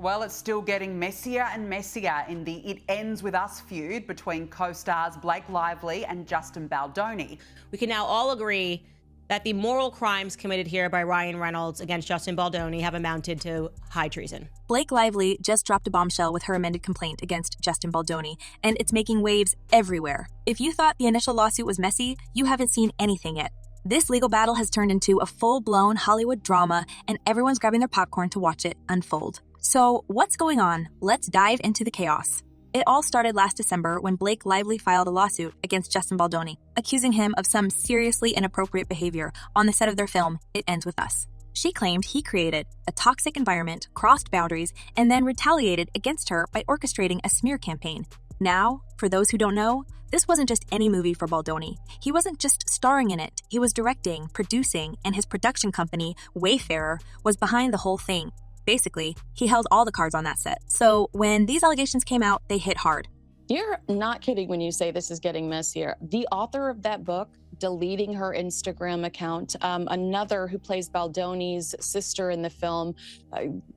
Well, it's still getting messier and messier in the It Ends With Us feud between co-stars Blake Lively and Justin Baldoni. We can now all agree that the moral crimes committed here by Ryan Reynolds against Justin Baldoni have amounted to high treason. Blake Lively just dropped a bombshell with her amended complaint against Justin Baldoni, and it's making waves everywhere. If you thought the initial lawsuit was messy, you haven't seen anything yet. This legal battle has turned into a full-blown Hollywood drama, and everyone's grabbing their popcorn to watch it unfold. So, what's going on? Let's dive into the chaos. It all started last December when Blake Lively filed a lawsuit against Justin Baldoni, accusing him of some seriously inappropriate behavior on the set of their film, It Ends With Us. She claimed he created a toxic environment, crossed boundaries, and then retaliated against her by orchestrating a smear campaign. Now, for those who don't know, this wasn't just any movie for Baldoni. He wasn't just starring in it. He was directing, producing, and his production company, Wayfarer, was behind the whole thing. Basically, he held all the cards on that set. So when these allegations came out, they hit hard. You're not kidding when you say this is getting messier. The author of that book deleting her Instagram account, another who plays Baldoni's sister in the film,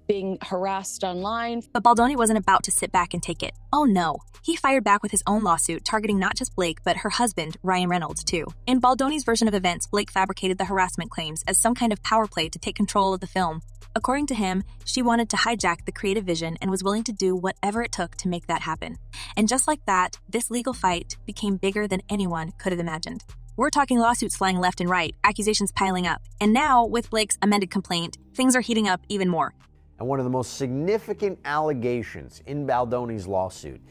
being harassed online. But Baldoni wasn't about to sit back and take it. Oh no. He fired back with his own lawsuit targeting not just Blake, but her husband, Ryan Reynolds, too. In Baldoni's version of events, Blake fabricated the harassment claims as some kind of power play to take control of the film. According to him, she wanted to hijack the creative vision and was willing to do whatever it took to make that happen. And just like that, this legal fight became bigger than anyone could have imagined. We're talking lawsuits flying left and right, accusations piling up, and now, with Blake's amended complaint, things are heating up even more. And one of the most significant allegations in Baldoni's lawsuit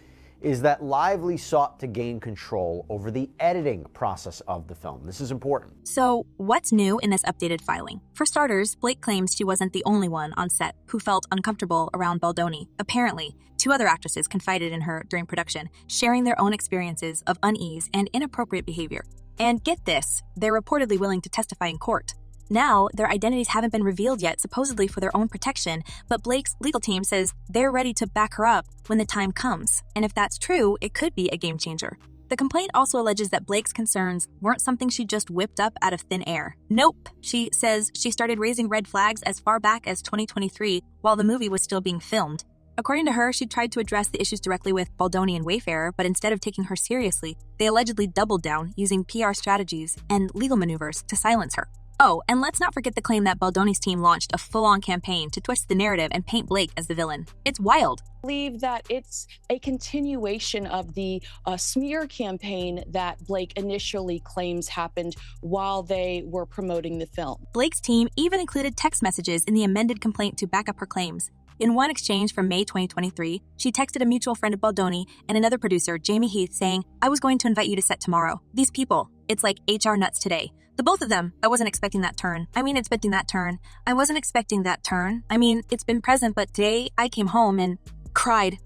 is that Lively sought to gain control over the editing process of the film. This is important. So, what's new in this updated filing? For starters, Blake claims she wasn't the only one on set who felt uncomfortable around Baldoni. Apparently, 2 other actresses confided in her during production, sharing their own experiences of unease and inappropriate behavior. And get this, they're reportedly willing to testify in court. Now, their identities haven't been revealed yet, supposedly for their own protection, but Blake's legal team says they're ready to back her up when the time comes. And if that's true, it could be a game changer. The complaint also alleges that Blake's concerns weren't something she just whipped up out of thin air. Nope. She says she started raising red flags as far back as 2023 while the movie was still being filmed. According to her, she tried to address the issues directly with Baldoni and Wayfarer, but instead of taking her seriously, they allegedly doubled down using PR strategies and legal maneuvers to silence her. Oh, and let's not forget the claim that Baldoni's team launched a full-on campaign to twist the narrative and paint Blake as the villain. It's wild. I believe that it's a continuation of the smear campaign that Blake initially claims happened while they were promoting the film. Blake's team even included text messages in the amended complaint to back up her claims. In one exchange from May 2023, she texted a mutual friend of Baldoni and another producer, Jamie Heath, saying, "I was going to invite you to set tomorrow. These people, it's like HR nuts today. The both of them, I wasn't expecting that turn. Expecting that turn. I wasn't expecting that turn. It's been present, but today I came home and cried.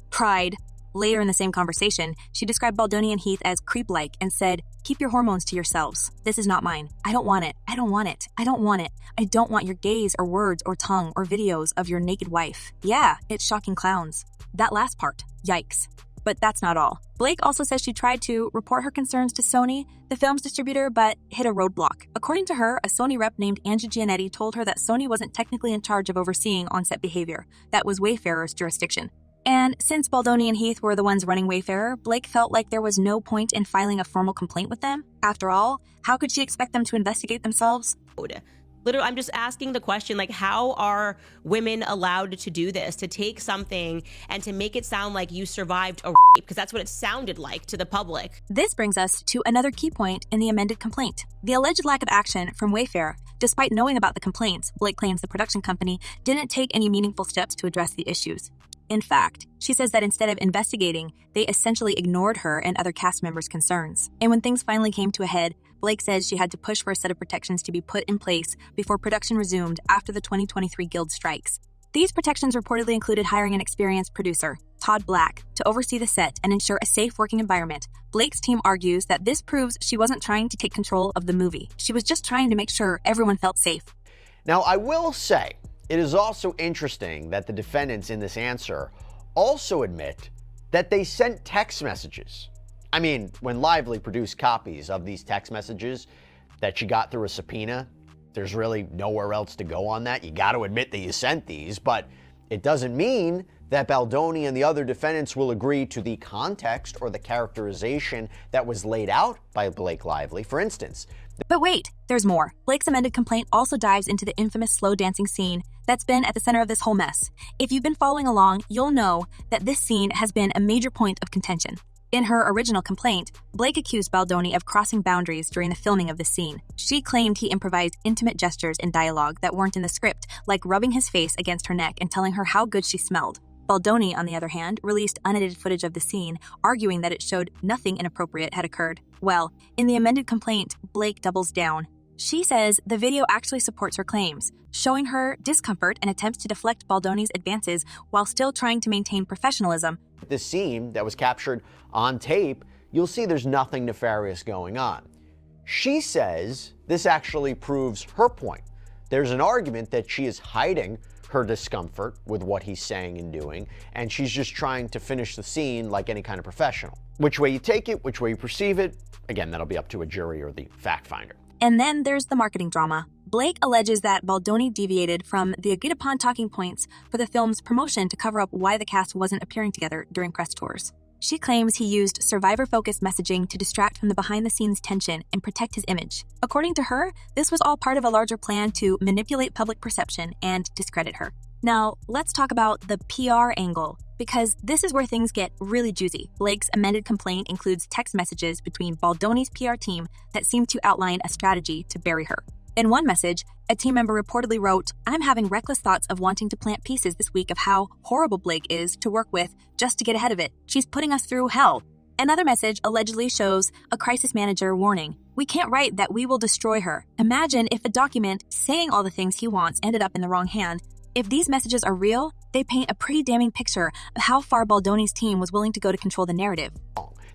Later in the same conversation, she described Baldoni and Heath as creep-like and said, "Keep your hormones to yourselves. This is not mine. I don't want it. I don't want it. I don't want it. I don't want your gaze or words or tongue or videos of your naked wife." Yeah, it's shocking clowns. That last part, yikes. But that's not all. Blake also says she tried to report her concerns to Sony, the film's distributor, but hit a roadblock. According to her, a Sony rep named Angie Giannetti told her that Sony wasn't technically in charge of overseeing on-set behavior. That was Wayfarer's jurisdiction. And since Baldoni and Heath were the ones running Wayfarer, Blake felt like there was no point in filing a formal complaint with them. After all, how could she expect them to investigate themselves? Literally, I'm just asking the question, how are women allowed to do this, to take something and to make it sound like you survived a rape? Because that's what it sounded like to the public. This brings us to another key point in the amended complaint. The alleged lack of action from Wayfarer. Despite knowing about the complaints, Blake claims the production company didn't take any meaningful steps to address the issues. In fact, she says that instead of investigating, they essentially ignored her and other cast members' concerns. And when things finally came to a head, Blake says she had to push for a set of protections to be put in place before production resumed after the 2023 Guild strikes. These protections reportedly included hiring an experienced producer, Todd Black, to oversee the set and ensure a safe working environment. Blake's team argues that this proves she wasn't trying to take control of the movie. She was just trying to make sure everyone felt safe. Now, I will say, it is also interesting that the defendants in this answer also admit that they sent text messages. When Lively produced copies of these text messages that she got through a subpoena, there's really nowhere else to go on that. You got to admit that you sent these, but it doesn't mean that Baldoni and the other defendants will agree to the context or the characterization that was laid out by Blake Lively. For instance, But wait, there's more. Blake's amended complaint also dives into the infamous slow dancing scene that's been at the center of this whole mess. If you've been following along, you'll know that this scene has been a major point of contention. In her original complaint, Blake accused Baldoni of crossing boundaries during the filming of the scene. She claimed he improvised intimate gestures in dialogue that weren't in the script, like rubbing his face against her neck and telling her how good she smelled. Baldoni, on the other hand, released unedited footage of the scene, arguing that it showed nothing inappropriate had occurred. Well, in the amended complaint, Blake doubles down. She says the video actually supports her claims, showing her discomfort and attempts to deflect Baldoni's advances while still trying to maintain professionalism. this scene that was captured on tape, you'll see there's nothing nefarious going on. She says this actually proves her point. There's an argument that she is hiding her discomfort with what he's saying and doing, and she's just trying to finish the scene like any kind of professional. Which way you take it, which way you perceive it, again, that'll be up to a jury or the fact finder. And then there's the marketing drama. Blake alleges that Baldoni deviated from the agreed-upon talking points for the film's promotion to cover up why the cast wasn't appearing together during press tours. She claims he used survivor-focused messaging to distract from the behind-the-scenes tension and protect his image. According to her, this was all part of a larger plan to manipulate public perception and discredit her. Now, let's talk about the PR angle, because this is where things get really juicy. Blake's amended complaint includes text messages between Baldoni's PR team that seem to outline a strategy to bury her. In one message, a team member reportedly wrote, "I'm having reckless thoughts of wanting to plant pieces this week of how horrible Blake is to work with just to get ahead of it. She's putting us through hell." Another message allegedly shows a crisis manager warning, "We can't write that we will destroy her." Imagine if a document saying all the things he wants ended up in the wrong hand. If these messages are real, they paint a pretty damning picture of how far Baldoni's team was willing to go to control the narrative.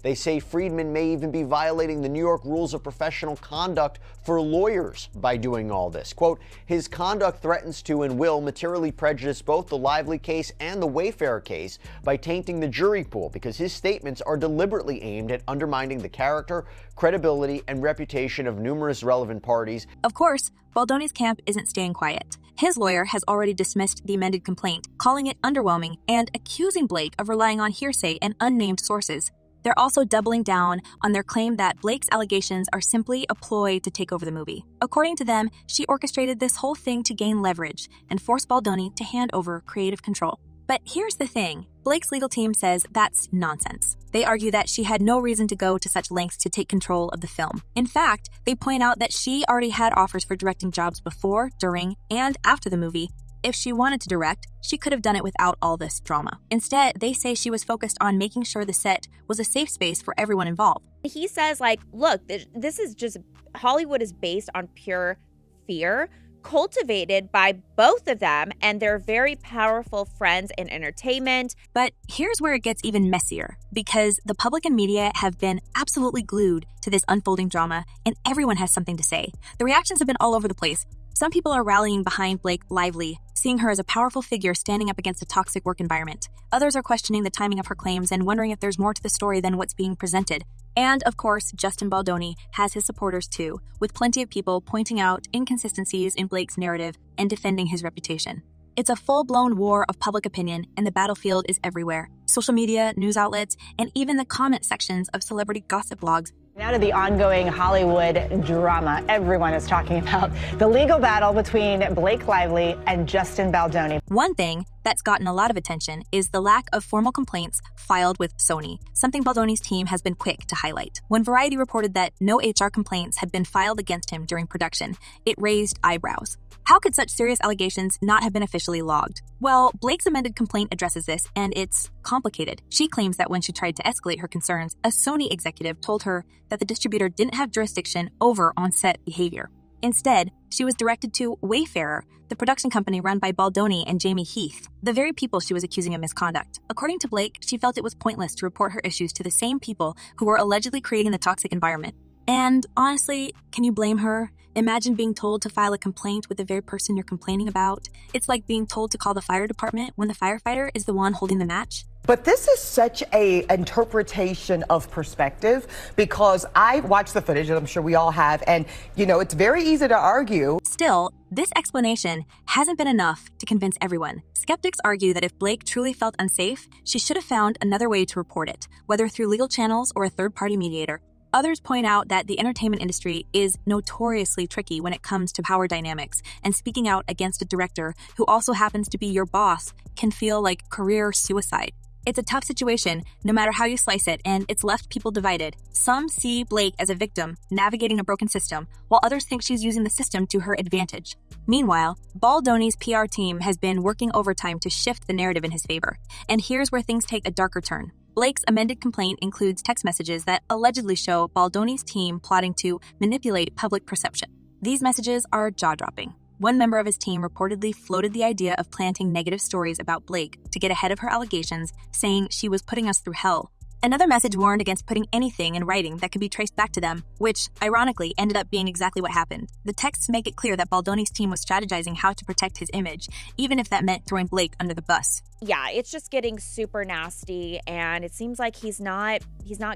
They say Friedman may even be violating the New York rules of professional conduct for lawyers by doing all this. Quote, "His conduct threatens to and will materially prejudice both the Lively case and the Wayfarer case by tainting the jury pool because his statements are deliberately aimed at undermining the character, credibility, and reputation of numerous relevant parties." Of course, Baldoni's camp isn't staying quiet. His lawyer has already dismissed the amended complaint, calling it underwhelming and accusing Blake of relying on hearsay and unnamed sources. They're also doubling down on their claim that Blake's allegations are simply a ploy to take over the movie. According to them, she orchestrated this whole thing to gain leverage and force Baldoni to hand over creative control. But here's the thing. Blake's legal team says that's nonsense. They argue that she had no reason to go to such lengths to take control of the film. In fact, they point out that she already had offers for directing jobs before, during, and after the movie. If she wanted to direct, she could have done it without all this drama. Instead, they say she was focused on making sure the set was a safe space for everyone involved. He says, like, look, this is just, Hollywood is based on pure fear, cultivated by both of them and their very powerful friends in entertainment. But here's where it gets even messier, because the public and media have been absolutely glued to this unfolding drama, and everyone has something to say. The reactions have been all over the place. Some people are rallying behind Blake Lively, seeing her as a powerful figure standing up against a toxic work environment. Others are questioning the timing of her claims and wondering if there's more to the story than what's being presented. And, of course, Justin Baldoni has his supporters too, with plenty of people pointing out inconsistencies in Blake's narrative and defending his reputation. It's a full-blown war of public opinion, and the battlefield is everywhere. Social media, news outlets, and even the comment sections of celebrity gossip blogs. Now to the ongoing Hollywood drama everyone is talking about, the legal battle between Blake Lively and Justin Baldoni. One thing that's gotten a lot of attention is the lack of formal complaints filed with Sony, something Baldoni's team has been quick to highlight. When Variety reported that no HR complaints had been filed against him during production, it raised eyebrows. How could such serious allegations not have been officially logged? Well, Blake's amended complaint addresses this, and it's complicated. She claims that when she tried to escalate her concerns, a Sony executive told her that the distributor didn't have jurisdiction over on-set behavior. Instead, she was directed to Wayfarer, the production company run by Baldoni and Jamie Heath, the very people she was accusing of misconduct. According to Blake, she felt it was pointless to report her issues to the same people who were allegedly creating the toxic environment. And honestly, can you blame her? Imagine being told to file a complaint with the very person you're complaining about. It's like being told to call the fire department when the firefighter is the one holding the match. But this is such a interpretation of perspective, because I watched the footage, and I'm sure we all have, and, it's very easy to argue. Still, this explanation hasn't been enough to convince everyone. Skeptics argue that if Blake truly felt unsafe, she should have found another way to report it, whether through legal channels or a third-party mediator. Others point out that the entertainment industry is notoriously tricky when it comes to power dynamics, and speaking out against a director who also happens to be your boss can feel like career suicide. It's a tough situation, no matter how you slice it, and it's left people divided. Some see Blake as a victim, navigating a broken system, while others think she's using the system to her advantage. Meanwhile, Baldoni's PR team has been working overtime to shift the narrative in his favor. And here's where things take a darker turn. Blake's amended complaint includes text messages that allegedly show Baldoni's team plotting to manipulate public perception. These messages are jaw-dropping. One member of his team reportedly floated the idea of planting negative stories about Blake to get ahead of her allegations, saying she was putting us through hell. Another message warned against putting anything in writing that could be traced back to them, which, ironically, ended up being exactly what happened. The texts make it clear that Baldoni's team was strategizing how to protect his image, even if that meant throwing Blake under the bus. Yeah, it's just getting super nasty, and it seems like he's not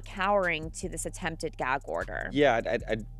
cowering to this attempted gag order. Yeah,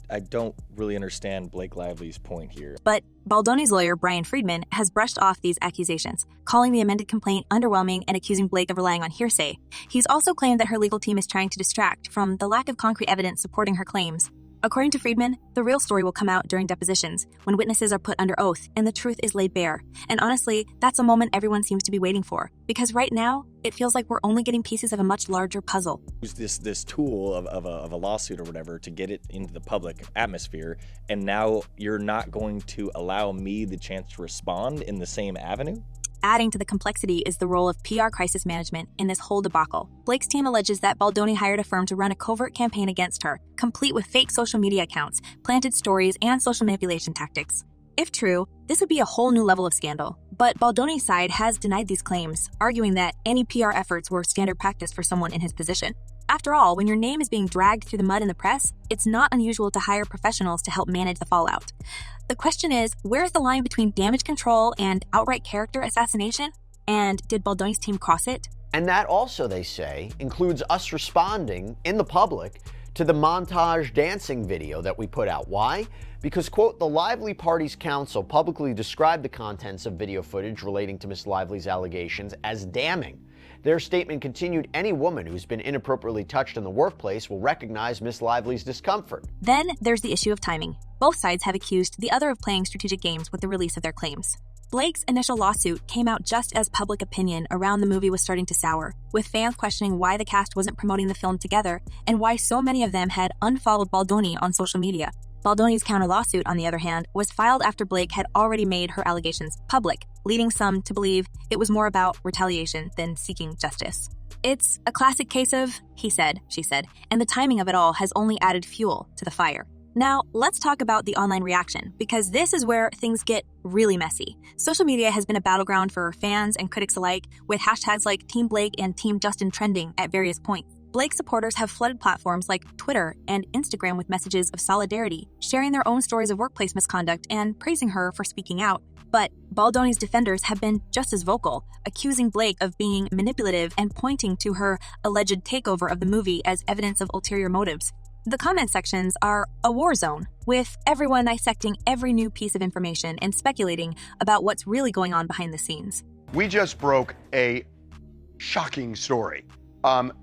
I don't really understand Blake Lively's point here. But Baldoni's lawyer, Brian Friedman, has brushed off these accusations, calling the amended complaint underwhelming and accusing Blake of relying on hearsay. He's also claimed that her legal team is trying to distract from the lack of concrete evidence supporting her claims. According to Friedman, the real story will come out during depositions, when witnesses are put under oath and the truth is laid bare. And honestly, that's a moment everyone seems to be waiting for. Because right now, it feels like we're only getting pieces of a much larger puzzle. Use this tool of a lawsuit or whatever to get it into the public atmosphere, and now you're not going to allow me the chance to respond in the same avenue? Adding to the complexity is the role of PR crisis management in this whole debacle. Blake's team alleges that Baldoni hired a firm to run a covert campaign against her, complete with fake social media accounts, planted stories, and social manipulation tactics. If true, this would be a whole new level of scandal. But Baldoni's side has denied these claims, arguing that any PR efforts were standard practice for someone in his position. After all, when your name is being dragged through the mud in the press, it's not unusual to hire professionals to help manage the fallout. The question is, where's the line between damage control and outright character assassination? And did Baldoni's team cross it? And that also, they say, includes us responding in the public to the montage dancing video that we put out. Why? Because, quote, the Lively Party's counsel publicly described the contents of video footage relating to Ms. Lively's allegations as damning. Their statement continued, any woman who's been inappropriately touched in the workplace will recognize Ms. Lively's discomfort. Then there's the issue of timing. Both sides have accused the other of playing strategic games with the release of their claims. Blake's initial lawsuit came out just as public opinion around the movie was starting to sour, with fans questioning why the cast wasn't promoting the film together and why so many of them had unfollowed Baldoni on social media. Baldoni's counter-lawsuit, on the other hand, was filed after Blake had already made her allegations public, leading some to believe it was more about retaliation than seeking justice. It's a classic case of he said, she said, and the timing of it all has only added fuel to the fire. Now, let's talk about the online reaction, because this is where things get really messy. Social media has been a battleground for fans and critics alike, with hashtags like Team Blake and Team Justin trending at various points. Blake supporters have flooded platforms like Twitter and Instagram with messages of solidarity, sharing their own stories of workplace misconduct and praising her for speaking out. But Baldoni's defenders have been just as vocal, accusing Blake of being manipulative and pointing to her alleged takeover of the movie as evidence of ulterior motives. The comment sections are a war zone, with everyone dissecting every new piece of information and speculating about what's really going on behind the scenes. We just broke a shocking story.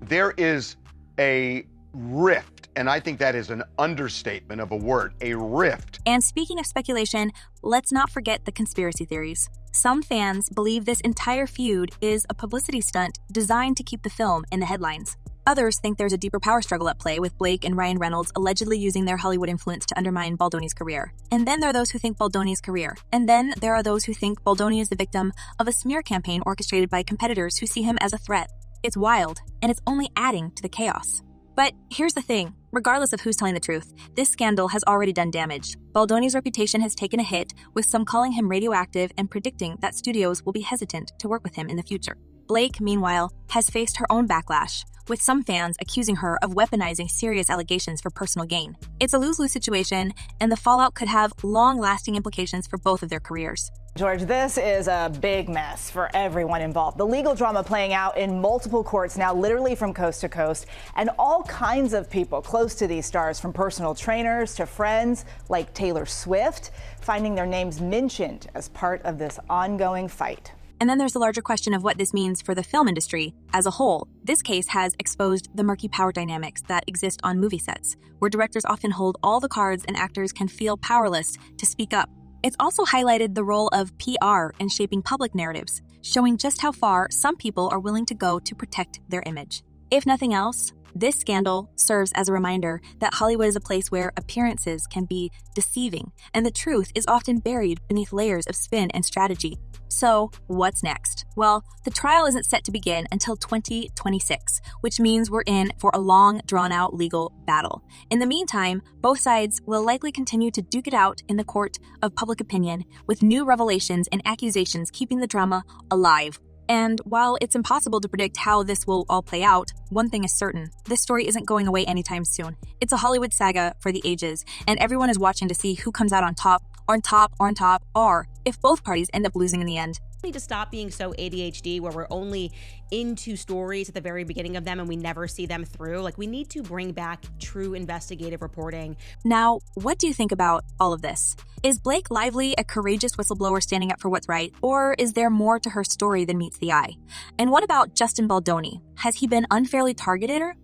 There is a rift, and I think that is an understatement of a word, a rift. And speaking of speculation, let's not forget the conspiracy theories. Some fans believe this entire feud is a publicity stunt designed to keep the film in the headlines. Others think there's a deeper power struggle at play, with Blake and Ryan Reynolds allegedly using their Hollywood influence to undermine Baldoni's career. And then there are those who think Baldoni's career. And then there are those who think Baldoni is the victim of a smear campaign orchestrated by competitors who see him as a threat. It's wild, and it's only adding to the chaos. But here's the thing, regardless of who's telling the truth, this scandal has already done damage. Baldoni's reputation has taken a hit, with some calling him radioactive and predicting that studios will be hesitant to work with him in the future. Blake, meanwhile, has faced her own backlash, with some fans accusing her of weaponizing serious allegations for personal gain. It's a lose-lose situation, and the fallout could have long-lasting implications for both of their careers. George, this is a big mess for everyone involved. The legal drama playing out in multiple courts now, literally from coast to coast, and all kinds of people close to these stars, from personal trainers to friends like Taylor Swift, finding their names mentioned as part of this ongoing fight. And then there's the larger question of what this means for the film industry as a whole. This case has exposed the murky power dynamics that exist on movie sets, where directors often hold all the cards and actors can feel powerless to speak up. It's also highlighted the role of PR in shaping public narratives, showing just how far some people are willing to go to protect their image. If nothing else, this scandal serves as a reminder that Hollywood is a place where appearances can be deceiving, and the truth is often buried beneath layers of spin and strategy. So, what's next? Well, the trial isn't set to begin until 2026, which means we're in for a long, drawn-out legal battle. In the meantime, both sides will likely continue to duke it out in the court of public opinion, with new revelations and accusations keeping the drama alive. And while it's impossible to predict how this will all play out, one thing is certain: this story isn't going away anytime soon. It's a Hollywood saga for the ages, and everyone is watching to see who comes out on top, or if both parties end up losing in the end. We need to stop being so ADHD where we're only into stories at the very beginning of them and we never see them through. Like, we need to bring back true investigative reporting. Now, what do you think about all of this? Is Blake Lively a courageous whistleblower standing up for what's right, or is there more to her story than meets the eye? And what about Justin Baldoni? Has he been unfairly targeted,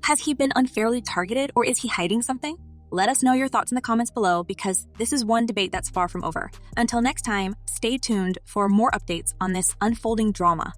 or is he hiding something? Let us know your thoughts in the comments below, because this is one debate that's far from over. Until next time, stay tuned for more updates on this unfolding drama.